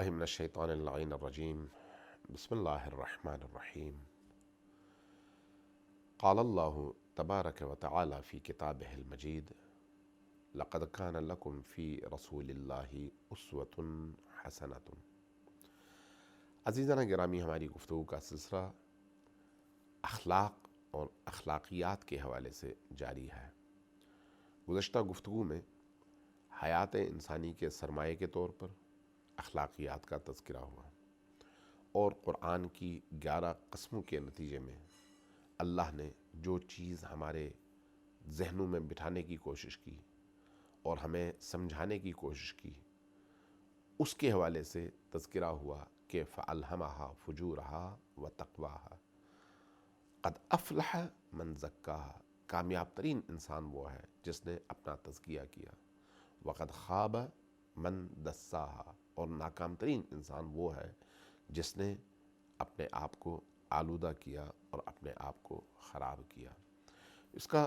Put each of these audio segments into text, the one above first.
باللہ من الشیطان اللعین الرجیم بسم اللہ الرحمن الرحیم قال اللہ تبارک و تعالی فی کتابہ المجید لقد کان لکم فی رسول اللہ اسوۃ حسنۃ۔ عزیزان گرامی، ہماری گفتگو کا سلسلہ اخلاق اور اخلاقیات کے حوالے سے جاری ہے۔ گزشتہ گفتگو میں حیات انسانی کے سرمایے کے طور پر اخلاقیات کا تذکرہ ہوا اور قرآن کی 11 قسموں کے نتیجے میں اللہ نے جو چیز ہمارے ذہنوں میں بٹھانے کی کوشش کی اور ہمیں سمجھانے کی کوشش کی، اس کے حوالے سے تذکرہ ہوا کہ فَأَلْهَمَهَا فُجُورَهَا وَتَقْوَاهَا، قَدْ أَفْلَحَ مَنْ زَكَّاهَا، کامیاب ترین انسان وہ ہے جس نے اپنا تزکیہ کیا، وَقَدْ خَابَ مَنْ دَسَّاهَا، اور ناکام ترین انسان وہ ہے جس نے اپنے آپ کو آلودہ کیا اور اپنے آپ کو خراب کیا۔ اس کا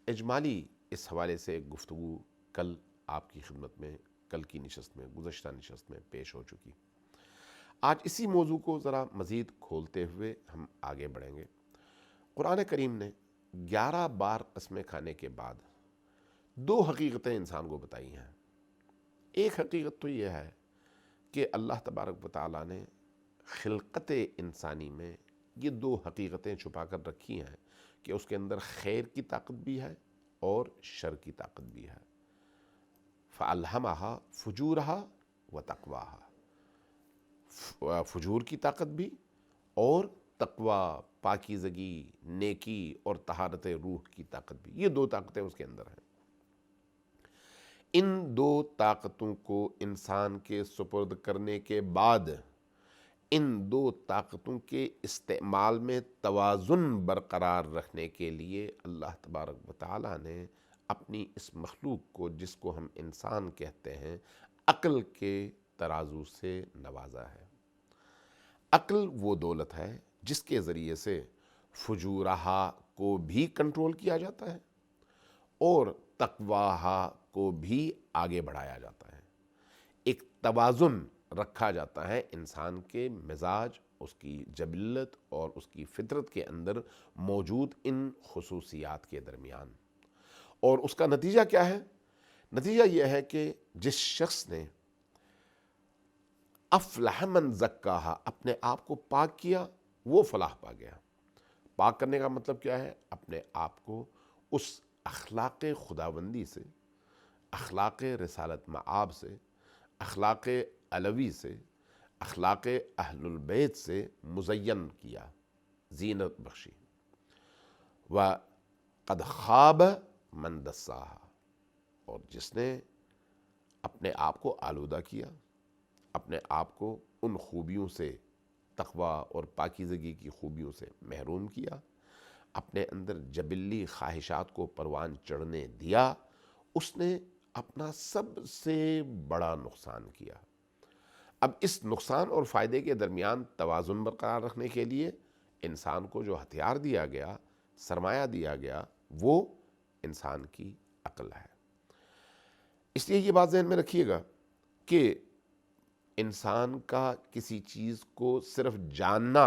اجمالی اس حوالے سے ایک گفتگو کل آپ کی خدمت میں، کل کی نشست میں، گزشتہ نشست میں پیش ہو چکی۔ آج اسی موضوع کو ذرا مزید کھولتے ہوئے ہم آگے بڑھیں گے۔ قرآن کریم نے 11 بار قسمیں کھانے کے بعد 2 حقیقتیں انسان کو بتائی ہیں۔ ایک حقیقت تو یہ ہے کہ اللہ تبارک و تعالیٰ نے خلقت انسانی میں یہ 2 حقیقتیں چھپا کر رکھی ہیں کہ اس کے اندر خیر کی طاقت بھی ہے اور شر کی طاقت بھی ہے۔ فَأَلْهَمَهَا فُجُورَهَا وَتَقْوَاهَا، فجور کی طاقت بھی اور تقوی، پاکیزگی، نیکی اور طہارت روح کی طاقت بھی، یہ 2 طاقتیں اس کے اندر ہیں۔ ان 2 طاقتوں کو انسان کے سپرد کرنے کے بعد ان 2 طاقتوں کے استعمال میں توازن برقرار رکھنے کے لیے اللہ تبارک و تعالیٰ نے اپنی اس مخلوق کو، جس کو ہم انسان کہتے ہیں، عقل کے ترازو سے نوازا ہے۔ عقل وہ دولت ہے جس کے ذریعے سے فجورہا کو بھی کنٹرول کیا جاتا ہے اور تقواہا کو بھی آگے بڑھایا جاتا ہے۔ ایک توازن رکھا جاتا ہے انسان کے مزاج، اس کی جبلت اور اس کی فطرت کے اندر موجود ان خصوصیات کے درمیان۔ اور اس کا نتیجہ کیا ہے؟ نتیجہ یہ ہے کہ جس شخص نے افلح من زکاہا، اپنے آپ کو پاک کیا، وہ فلاح پا گیا۔ پاک کرنے کا مطلب کیا ہے؟ اپنے آپ کو اس اخلاق خداوندی سے، اخلاق رسالت مآب سے، اخلاق علوی سے، اخلاق اہل البیت سے مزین کیا، زینت بخشی۔ وَقَدْ خَابَ مَنْ دَسَّاهَا، اور جس نے اپنے آپ کو آلودہ کیا، اپنے آپ کو ان خوبیوں سے، تقوی اور پاکیزگی کی خوبیوں سے محروم کیا، اپنے اندر جبلی خواہشات کو پروان چڑھنے دیا، اس نے اپنا سب سے بڑا نقصان کیا۔ اب اس نقصان اور فائدے کے درمیان توازن برقرار رکھنے کے لیے انسان کو جو ہتھیار دیا گیا، سرمایہ دیا گیا، وہ انسان کی عقل ہے۔ اس لیے یہ بات ذہن میں رکھیے گا کہ انسان کا کسی چیز کو صرف جاننا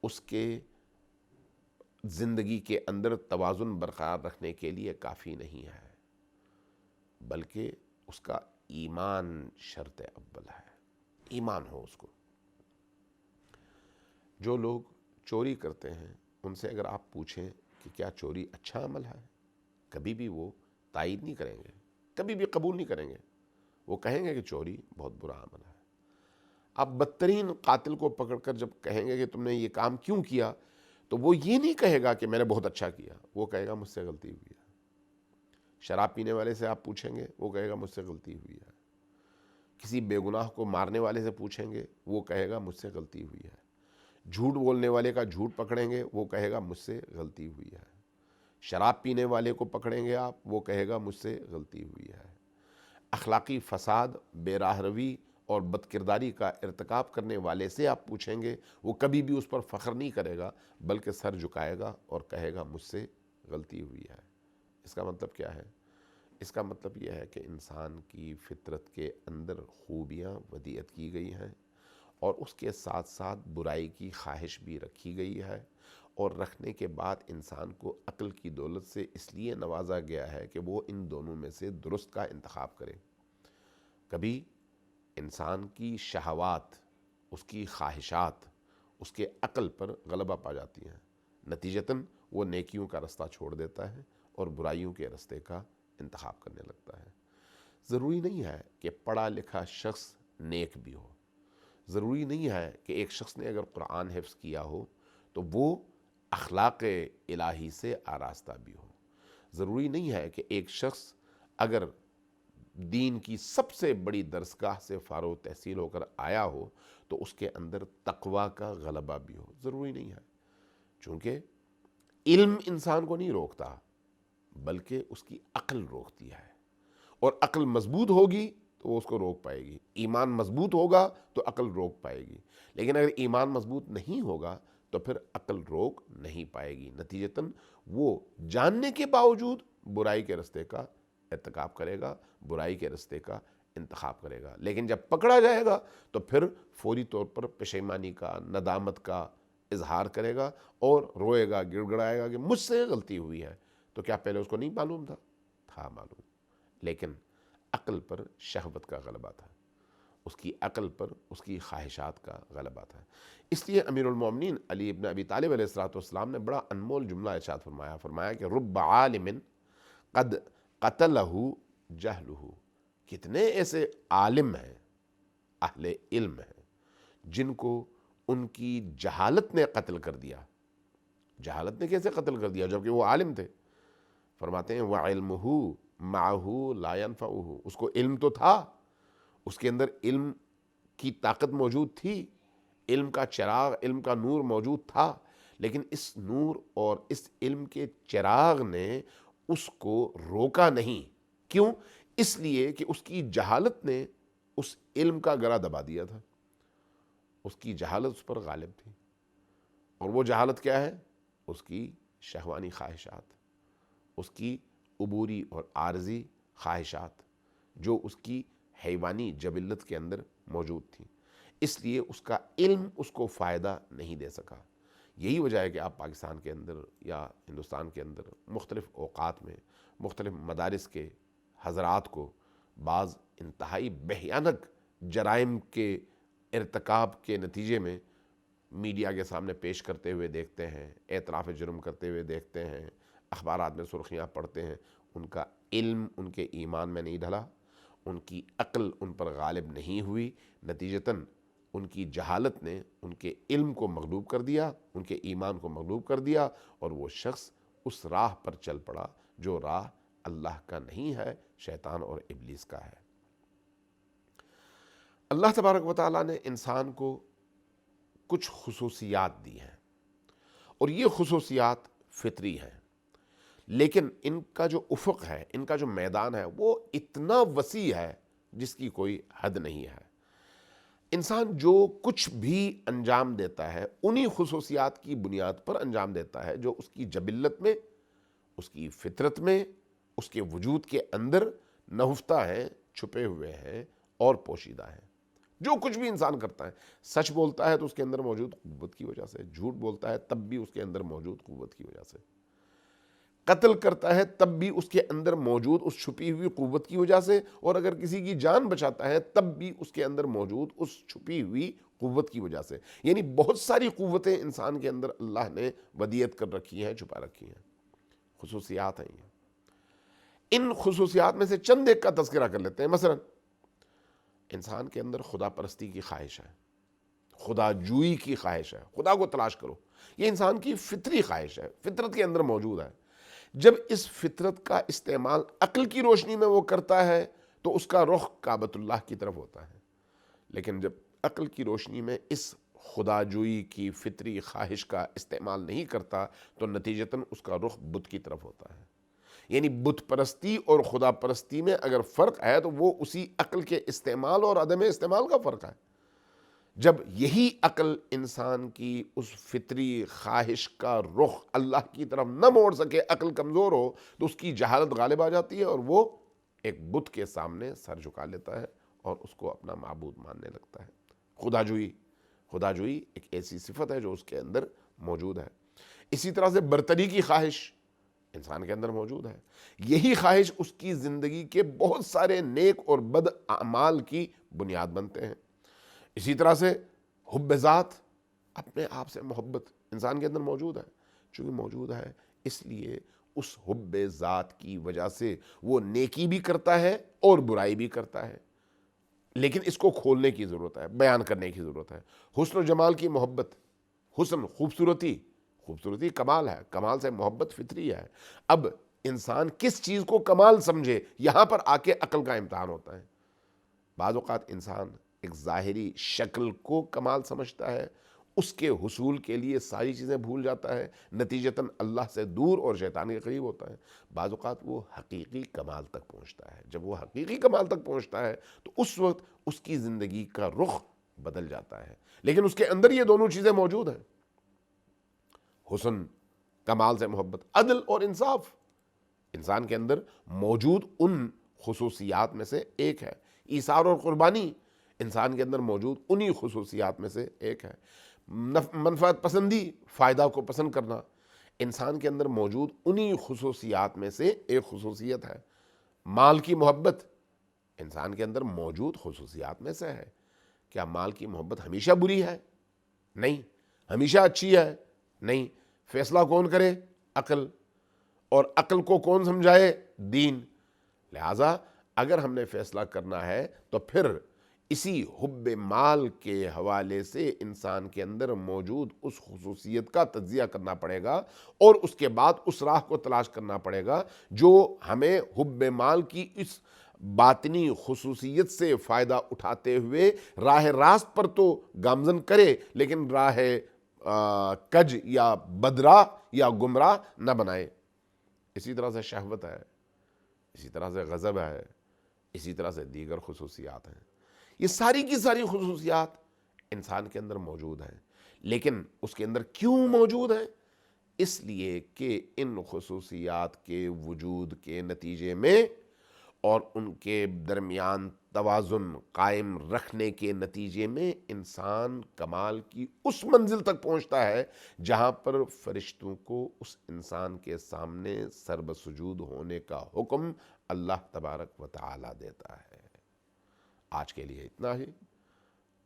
اس کے زندگی کے اندر توازن برقرار رکھنے کے لیے کافی نہیں ہے، بلکہ اس کا ایمان شرط اول ہے۔ ایمان ہو اس کو۔ جو لوگ چوری کرتے ہیں ان سے اگر آپ پوچھیں کہ کیا چوری اچھا عمل ہے، کبھی بھی وہ تائید نہیں کریں گے، کبھی بھی قبول نہیں کریں گے۔ وہ کہیں گے کہ چوری بہت برا عمل ہے۔ آپ بدترین قاتل کو پکڑ کر جب کہیں گے کہ تم نے یہ کام کیوں کیا، تو وہ یہ نہیں کہے گا کہ میں نے بہت اچھا کیا، وہ کہے گا مجھ سے غلطی ہوئی ہے۔ شراب پینے والے سے آپ پوچھیں گے، وہ کہے گا مجھ سے غلطی ہوئی ہے۔ کسی بے گناہ کو مارنے والے سے پوچھیں گے، وہ کہے گا مجھ سے غلطی ہوئی ہے۔ جھوٹ بولنے والے کا جھوٹ پکڑیں گے، وہ کہے گا مجھ سے غلطی ہوئی ہے۔ شراب پینے والے کو پکڑیں گے آپ، وہ کہے گا مجھ سے غلطی ہوئی ہے۔ اخلاقی فساد، بے راہ روی اور بد کرداری کا ارتکاب کرنے والے سے آپ پوچھیں گے، وہ کبھی بھی اس پر فخر نہیں کرے گا، بلکہ سر جھکائے گا اور کہے گا مجھ سے غلطی ہوئی ہے۔ اس کا مطلب کیا ہے؟ اس کا مطلب یہ ہے کہ انسان کی فطرت کے اندر خوبیاں ودیعت کی گئی ہیں، اور اس کے ساتھ ساتھ برائی کی خواہش بھی رکھی گئی ہے، اور رکھنے کے بعد انسان کو عقل کی دولت سے اس لیے نوازا گیا ہے کہ وہ ان دونوں میں سے درست کا انتخاب کرے۔ کبھی انسان کی شہوات، اس کی خواہشات اس کے عقل پر غلبہ پا جاتی ہیں، نتیجتاً وہ نیکیوں کا رستہ چھوڑ دیتا ہے اور برائیوں کے رستے کا انتخاب کرنے لگتا ہے۔ ضروری نہیں ہے کہ پڑھا لکھا شخص نیک بھی ہو، ضروری نہیں ہے کہ ایک شخص نے اگر قرآن حفظ کیا ہو تو وہ اخلاق الہی سے آراستہ بھی ہو، ضروری نہیں ہے کہ ایک شخص اگر دین کی سب سے بڑی درسگاہ سے فارغ تحصیل ہو کر آیا ہو تو اس کے اندر تقوی کا غلبہ بھی ہو، ضروری نہیں ہے، چونکہ علم انسان کو نہیں روکتا بلکہ اس کی عقل روکتی ہے، اور عقل مضبوط ہوگی تو وہ اس کو روک پائے گی، ایمان مضبوط ہوگا تو عقل روک پائے گی، لیکن اگر ایمان مضبوط نہیں ہوگا تو پھر عقل روک نہیں پائے گی، نتیجتاً وہ جاننے کے باوجود برائی کے رستے کا ارتکاب کرے گا، برائی کے رستے کا انتخاب کرے گا، لیکن جب پکڑا جائے گا تو پھر فوری طور پر پشیمانی کا، ندامت کا اظہار کرے گا اور روئے گا، گڑ گڑائے گا کہ مجھ سے غلطی ہوئی ہے۔ تو کیا پہلے اس کو نہیں معلوم تھا؟ تھا معلوم، لیکن عقل پر شہوت کا غلبہ تھا، اس کی عقل پر اس کی خواہشات کا غلبہ تھا۔ اس لیے امیر المومنین علی ابن ابی طالب علیہ السلام نے بڑا انمول جملہ ارشاد فرمایا کہ رب عالم قد قتلہ جہلہ، کتنے ایسے عالم ہیں، اہل علم ہیں، جن کو ان کی جہالت نے قتل کر دیا۔ جہالت نے کیسے قتل کر دیا جبکہ وہ عالم تھے؟ فرماتے ہیں وَعِلْمُهُ مَعَهُ لَا يَنْفَعُهُ، اس کو علم تو تھا، اس کے اندر علم کی طاقت موجود تھی، علم کا چراغ، علم کا نور موجود تھا، لیکن اس نور اور اس علم کے چراغ نے اس کو روکا نہیں۔ کیوں؟ اس لیے کہ اس کی جہالت نے اس علم کا گرہ دبا دیا تھا، اس کی جہالت اس پر غالب تھی، اور وہ جہالت کیا ہے؟ اس کی شہوانی خواہشات، اس کی عبوری اور عارضی خواہشات جو اس کی حیوانی جبلت کے اندر موجود تھیں، اس لیے اس کا علم اس کو فائدہ نہیں دے سکا۔ یہی وجہ ہے کہ آپ پاکستان کے اندر یا ہندوستان کے اندر مختلف اوقات میں مختلف مدارس کے حضرات کو بعض انتہائی بھیانک جرائم کے ارتکاب کے نتیجے میں میڈیا کے سامنے پیش کرتے ہوئے دیکھتے ہیں، اعتراف جرم کرتے ہوئے دیکھتے ہیں، اخبارات میں سرخیاں پڑھتے ہیں۔ ان کا علم ان کے ایمان میں نہیں ڈھلا، ان کی عقل ان پر غالب نہیں ہوئی، نتیجتاً ان کی جہالت نے ان کے علم کو مغلوب کر دیا، ان کے ایمان کو مغلوب کر دیا، اور وہ شخص اس راہ پر چل پڑا جو راہ اللہ کا نہیں ہے، شیطان اور ابلیس کا ہے۔ اللہ تبارک و تعالیٰ نے انسان کو کچھ خصوصیات دی ہیں، اور یہ خصوصیات فطری ہیں، لیکن ان کا جو افق ہے، ان کا جو میدان ہے وہ اتنا وسیع ہے جس کی کوئی حد نہیں ہے۔ انسان جو کچھ بھی انجام دیتا ہے انہی خصوصیات کی بنیاد پر انجام دیتا ہے جو اس کی جبلت میں، اس کی فطرت میں، اس کے وجود کے اندر نہفتہ ہیں، چھپے ہوئے ہیں اور پوشیدہ ہیں۔ جو کچھ بھی انسان کرتا ہے، سچ بولتا ہے تو اس کے اندر موجود قوت کی وجہ سے، جھوٹ بولتا ہے تب بھی اس کے اندر موجود قوت کی وجہ سے، قتل کرتا ہے تب بھی اس کے اندر موجود اس چھپی ہوئی قوت کی وجہ سے، اور اگر کسی کی جان بچاتا ہے تب بھی اس کے اندر موجود اس چھپی ہوئی قوت کی وجہ سے۔ یعنی بہت ساری قوتیں انسان کے اندر اللہ نے ودیعت کر رکھی ہیں، چھپا رکھی ہیں، خصوصیات ہیں یہ۔ ان خصوصیات میں سے چند ایک کا تذکرہ کر لیتے ہیں۔ مثلا انسان کے اندر خدا پرستی کی خواہش ہے، خدا جوئی کی خواہش ہے، خدا کو تلاش کرو، یہ انسان کی فطری خواہش ہے، فطرت کے اندر موجود ہے۔ جب اس فطرت کا استعمال عقل کی روشنی میں وہ کرتا ہے تو اس کا رخ کعبۃ اللہ کی طرف ہوتا ہے، لیکن جب عقل کی روشنی میں اس خدا جوئی کی فطری خواہش کا استعمال نہیں کرتا تو نتیجتاً اس کا رخ بت کی طرف ہوتا ہے۔ یعنی بت پرستی اور خدا پرستی میں اگر فرق ہے تو وہ اسی عقل کے استعمال اور عدم استعمال کا فرق ہے۔ جب یہی عقل انسان کی اس فطری خواہش کا رخ اللہ کی طرف نہ موڑ سکے، عقل کمزور ہو، تو اس کی جہالت غالب آ جاتی ہے اور وہ ایک بت کے سامنے سر جھکا لیتا ہے اور اس کو اپنا معبود ماننے لگتا ہے۔ خدا جوئی ایک ایسی صفت ہے جو اس کے اندر موجود ہے۔ اسی طرح سے برتری کی خواہش انسان کے اندر موجود ہے۔ یہی خواہش اس کی زندگی کے بہت سارے نیک اور بد اعمال کی بنیاد بنتے ہیں۔ اسی طرح سے حب ذات، اپنے آپ سے محبت انسان کے اندر موجود ہے۔ چونکہ موجود ہے اس لیے اس حب ذات کی وجہ سے وہ نیکی بھی کرتا ہے اور برائی بھی کرتا ہے، لیکن اس کو کھولنے کی ضرورت ہے، بیان کرنے کی ضرورت ہے۔ حسن و جمال کی محبت، حسن خوبصورتی کمال ہے، کمال سے محبت فطری ہے۔ اب انسان کس چیز کو کمال سمجھے، یہاں پر آ کے عقل کا امتحان ہوتا ہے۔ بعض اوقات انسان ایک ظاہری شکل کو کمال سمجھتا ہے، اس کے حصول کے لیے ساری چیزیں بھول جاتا ہے، نتیجتاً اللہ سے دور اور شیطان کے قریب ہوتا ہے۔ بعض اوقات وہ حقیقی کمال تک پہنچتا ہے۔ جب وہ حقیقی کمال تک پہنچتا ہے تو اس وقت اس کی زندگی کا رخ بدل جاتا ہے، لیکن اس کے اندر یہ دونوں چیزیں موجود ہیں، حسن، کمال سے محبت، عدل اور انصاف انسان کے اندر موجود ان خصوصیات میں سے ایک ہے۔ ایثار اور قربانی انسان کے اندر موجود انہی خصوصیات میں سے ایک ہے۔ منفعت پسندی، فائدہ کو پسند کرنا انسان کے اندر موجود انہی خصوصیات میں سے ایک خصوصیت ہے۔ مال کی محبت انسان کے اندر موجود خصوصیات میں سے ہے۔ کیا مال کی محبت ہمیشہ بری ہے؟ نہیں۔ ہمیشہ اچھی ہے؟ نہیں۔ فیصلہ کون کرے؟ عقل، اور عقل کو کون سمجھائے؟ دین۔ لہٰذا اگر ہم نے فیصلہ کرنا ہے تو پھر اسی حب مال کے حوالے سے انسان کے اندر موجود اس خصوصیت کا تجزیہ کرنا پڑے گا، اور اس کے بعد اس راہ کو تلاش کرنا پڑے گا جو ہمیں حب مال کی اس باطنی خصوصیت سے فائدہ اٹھاتے ہوئے راہ راست پر تو گامزن کرے، لیکن راہ کج یا بدراہ یا گمراہ نہ بنائے۔ اسی طرح سے شہوت ہے، اسی طرح سے غضب ہے، اسی طرح سے دیگر خصوصیات ہیں۔ یہ ساری کی ساری خصوصیات انسان کے اندر موجود ہیں، لیکن اس کے اندر کیوں موجود ہیں؟ اس لیے کہ ان خصوصیات کے وجود کے نتیجے میں اور ان کے درمیان توازن قائم رکھنے کے نتیجے میں انسان کمال کی اس منزل تک پہنچتا ہے جہاں پر فرشتوں کو اس انسان کے سامنے سر بسجود ہونے کا حکم اللہ تبارک و تعالی دیتا ہے۔ آج کے لیے اتنا ہی۔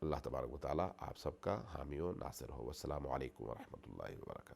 اللہ تبارک و تعالی آپ سب کا حامی و ناصر ہو۔ والسلام علیکم ورحمۃ اللہ وبرکاتہ۔